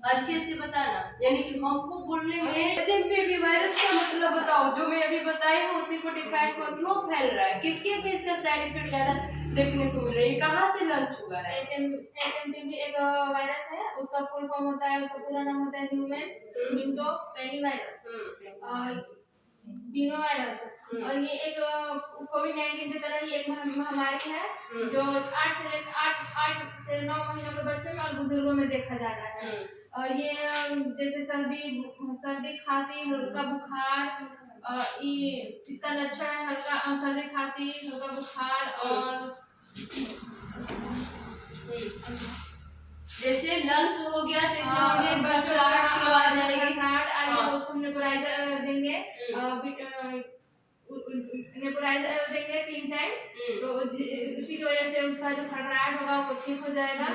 अच्छे से बताना, यानी कि हमको बोलने में एचएमपीवी वायरस का मतलब बताओ, जो मैं अभी बताई हूँ उसी को डिफाइन कर, क्यों फैल रहा है, किसके पे इसका साइड इफेक्ट ज्यादा देखने को मिल रहा है, कहाँ से लॉन्च हुआ है? एचएमपीवी एक वायरस है, उसका फुल फॉर्म होता है, उसका पूरा नाम होता है ह्यूमन इम्यूनोपेनिवायरस, डिनो वायरस। और ये एक कोविड-19 की तरह ही एक महामारी है जो 8 से 9 महीनों के बच्चों में और बुजुर्गों में देखा जाता है। और ये जैसे सर्दी खांसी हल्का बुखार, इसका लक्षण है हल्का सर्दी खांसी हल्का बुखार और जैसे लंग्स हो गया, जैसे मुझे बड़बड़ाहट की आवाज आएगी, आगे तो उसको नेबुलाइजर देंगे, नेबुलाइजर देंगे 3 टाइम, तो इसी की वजह से उसका जो खड़खड़ाहट होगा वो ठीक हो जाएगा।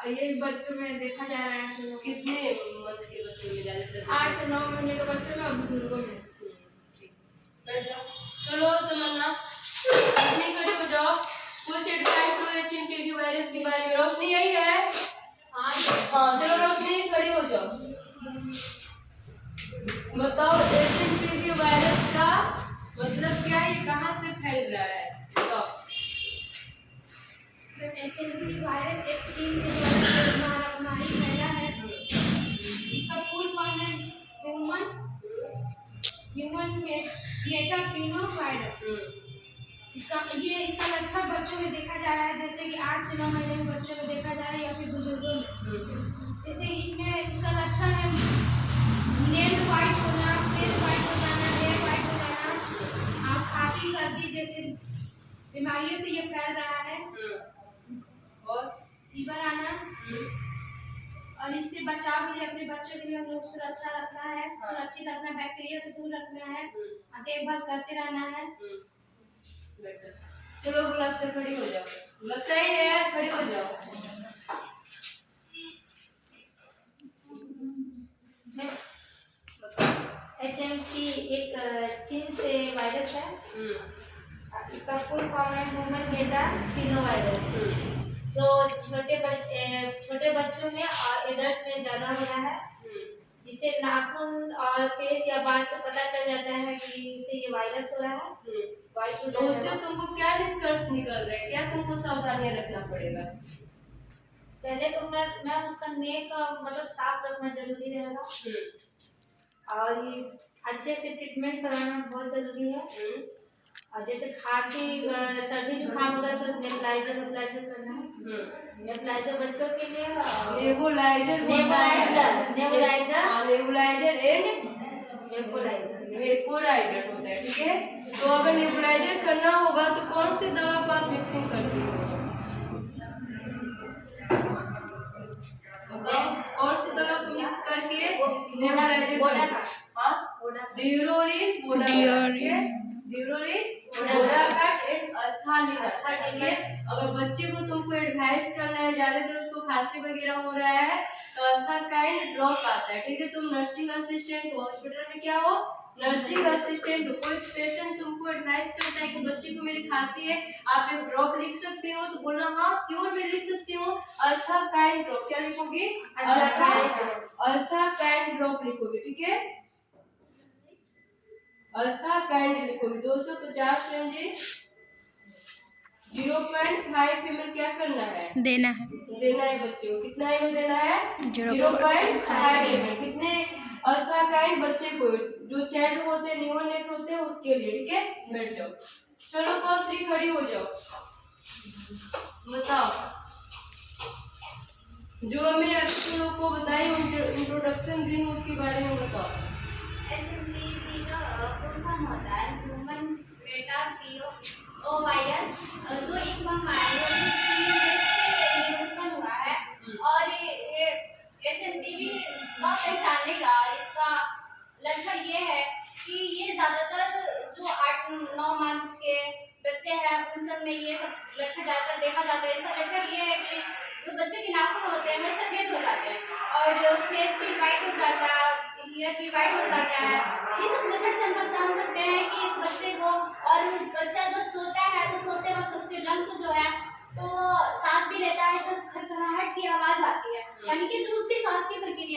ये बच्चों में देखा जा रहा है। कितने मंथ के बच्चों में ज्यादातर? 8 से 9 महीने के बच्चों में और बुजुर्गों में। चलो तमन्ना अपनी खड़ी हो जाओ, कुछ एडवाइस दो एचएमपीवी वायरस के बारे में। रोशनी यही है? हाँ चलो रोशनी खड़ी हो जाओ, बताओ एचएमपीवी वायरस का मतलब क्या है, कहाँ से फैल रहा है, बताओ। एचएमपी वायरस एक चीन के द्वारा महामारी फैला है। इसका फुल फॉर्म है ह्यूमन मेटापेनोवायरस। इसका लक्षण बच्चों में देखा जा रहा है, जैसे कि 8 से 9 महीने के बच्चों में देखा जा रहा है या फिर बुजुर्गों में। जैसे कि इसका लक्षण है नेल वाइट होना, फेस वाइट हो जाना, हेयर वाइट हो जाना, और खांसी सर्दी जैसे बीमारियों से ये फैल रहा है और फीवर आना। और इससे बचाव के लिए अपने बच्चों के लिए हम लोग सुरक्षित रखना है, बैक्टीरिया से दूर रखना है और देखभाल करते रहना है। चलो गुलाब से खड़ी हो जाओ, गुलाब सही है, खड़ी हो जाओ। एचएमपी एक चीन से वायरस है। इसका फुल फॉर्म है ह्यूमन मेटापेनोवायरस, जो छोटे बच्चों में और एडल्ट में ज्यादा हो रहा है, जिसे नाखून और फेस या बाल से पता चल जाता है कि उसे ये वायरस हो रहा है। तो उससे तुमको क्या निष्कर्ष निकल रहा है, क्या तुमको सावधानियां रखना पड़ेगा? पहले तो मैं उसका नेक मतलब साफ रखना जरूरी रहेगा, और ये अच्छे से ट्रीटमेंट कराना बहुत जरूरी है। और जैसे खांसी सर्दी जुकाम होगा सब नेबुलाइजर करना है। नेबुलाइजर बच्चों के लिए नेबुलाइजर एंड वेपोराइजर होता है, ठीक है। तो अगर नेबुलाइजर करना होगा तो कौन सी दवा को आप मिक्सिंग करती हो, बताओ कौन सी दवा को मिक्स करके नेबुलाइजर करना? बोराकाट एंड अस्थालिन। अगर बच्चे को तुमको एडवाइस करना है, ज्यादातर उसको खांसी वगैरह हो रहा है तो अस्थाकाइन ड्रॉप आता है, ठीक है। तुम नर्सिंग असिस्टेंट हॉस्पिटल में क्या हो, नर्सिंग असिस्टेंट। कोई पेशेंट तुमको एडवाइस करता है कि बच्चे को मेरी खांसी है, आप एक ड्रॉप लिख सकते हो, तो बोलना हाँ श्योर मैं लिख सकती हूँ, अस्थाकाइन ड्रॉप। क्या लिखोगी? अस्थाकाइन ड्रॉप लिखोगी, ठीक है। अस्थाकाइन लिखोगी। 250 mg 0.5 ml क्या करना है, देना है बच्चे को। कितना ml देना है? 0.5 ml। कितने? अस्थाकाइन बच्चे को, जो चाइल्ड होते हैं न्यूनेट होते हैं उसके लिए, ठीक है। बैठ जाओ, चलो कौशली खड़ी हो जाओ, बताओ जो मैं आपको लोग को बताई इंट्रोडक्शन दी हूँ उसके बारे में बताओ। एचएमपीवी का फुल फॉर्म होता है ह्यूमन मेटापेनोवायरस, जो एक महामारी से उत्पन्न हुआ है। और ये एचएमपीवी का पहचानने का इसका लक्षण ये है कि ये ज्यादातर जो 8-9 मंथ के बच्चे हैं उन सब में ये सब लक्षण ज्यादातर देखा जाता है। इसका लक्षण ये है कि जो बच्चे के नाखून होते हैं वो सफेद हो जाते हैं और फेस भी वाइट हो जाता है, ईयर भी वाइट हो जाता है। ये सब लक्षण से हम पहचान सकते हैं कि इस बच्चे को, और बच्चा जब सोता है तो सोते वक्त उसके लंग्स जो है तो सांस भी लेता है तो खड़खड़ाहट की आवाज आती है, यानी कि जो उसकी सांस की प्रक्रिया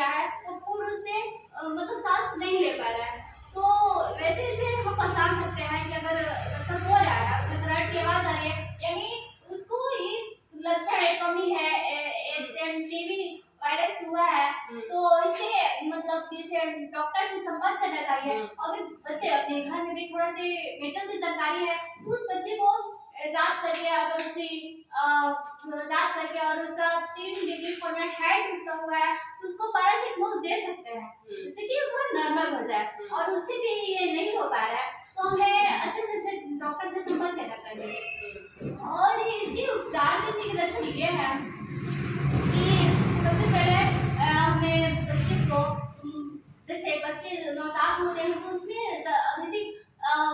सख्ती से डॉक्टर से संपर्क करना चाहिए। अगर बच्चे अपने घर में भी थोड़ा से मेडिकल की जानकारी है तो उस बच्चे को जांच करके, अगर उसकी जांच करके और उसका 3 डिग्री फॉर्मेट हाइट उसका हुआ है तो उसको पैरासिटामोल दे सकते हैं, जिससे कि वो थोड़ा नॉर्मल हो जाए। और उससे भी ये नहीं हो पा रहा है तो हमें अच्छे से डॉक्टर से संपर्क करना चाहिए। और इसके उपचार करने के लक्षण ये है कि सबसे पहले हमें बच्चे को, जैसे बच्चे नवजात होते हैं तो उसमें अधिक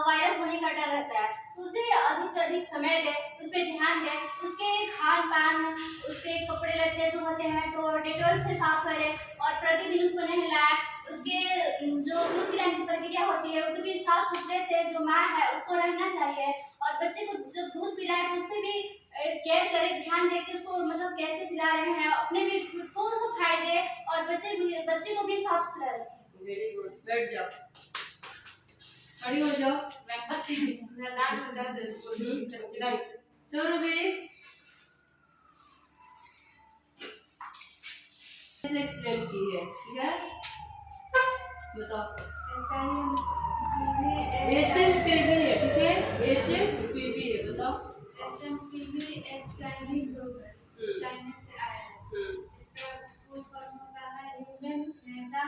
वायरस होने का डर रहता है, तो उसे अधिक समय दे, उस पर ध्यान दे, उसके खान पान, उसके कपड़े लत्ते जो होते हैं तो डेटॉल से साफ करें और प्रतिदिन उसको नहलाएं। उसके जो दूध पिलाने की प्रक्रिया होती है वो भी साफ सुथरे से जो माँ है उसको रहना चाहिए। और बच्चे को जो दूध पिलाए तो उस पर भी केयर करें, ध्यान दे कि उसको मतलब कैसे पिला रहे हैं, अपने भी खुद को सफाई दे और बच्चे को भी साफ सुथरा रखें। वेरी गुड, बैठ जाओ, खड़ी हो जाओ। चलो बे, ऐसे एक्सप्लेन की है, ठीक है? बताओ। HMPV है, ठीक है? HMPV है, बताओ। HMPV एक चाइनीज रोग है, चाइनीज से आया है। इसका फुल फॉर्म होता है ह्यूमन मेटा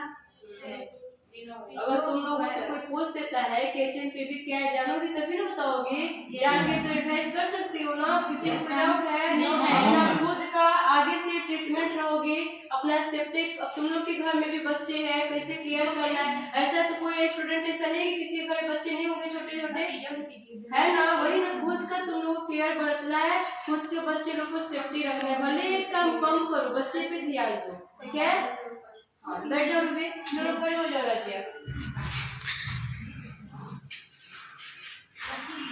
अगर तुम लोगों से कोई पूछ देता है कि HMPV क्या है, जानोगी तभी ना बताओगे। जान के तो एडवाइस कर सकती हो ना, किसी को डाउट है अपना खुद का आगे से ट्रीटमेंट रहोगे, अपना सेफ्टी। अब तुम लोग के घर में भी बच्चे हैं, कैसे केयर करना है, ऐसा तो कोई स्टूडेंट ऐसा नहीं कि किसी घर में बच्चे नहीं होंगे छोटे छोटे, है ना? वही ना, खुद का तुम लोग केयर बरतना है, खुद के बच्चे लोग को सेफ्टी रखना है। भले एक काम कम करो, बच्चे पे ध्यान दो, ठीक है? बैठ जाओ रुपये, चलो खड़े हो जाओ राजिया।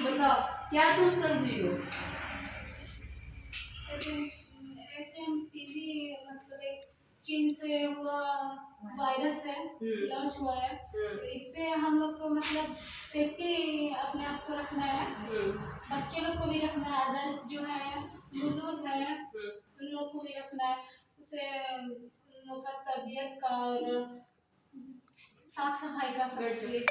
बताओ क्या तुम समझी हो? HMPV मतलब एक चीन से हुआ वायरस है, लॉन्च हुआ है। तो इससे हम लोग को मतलब सेफ्टी अपने आप को रखना है, बच्चे लोग को भी रखना है, अडल्ट जो है, बुजुर्ग है, उन लोग को भी रखना है। उससे उन लोग का तबीयत का और साफ सफाई का सब चीज।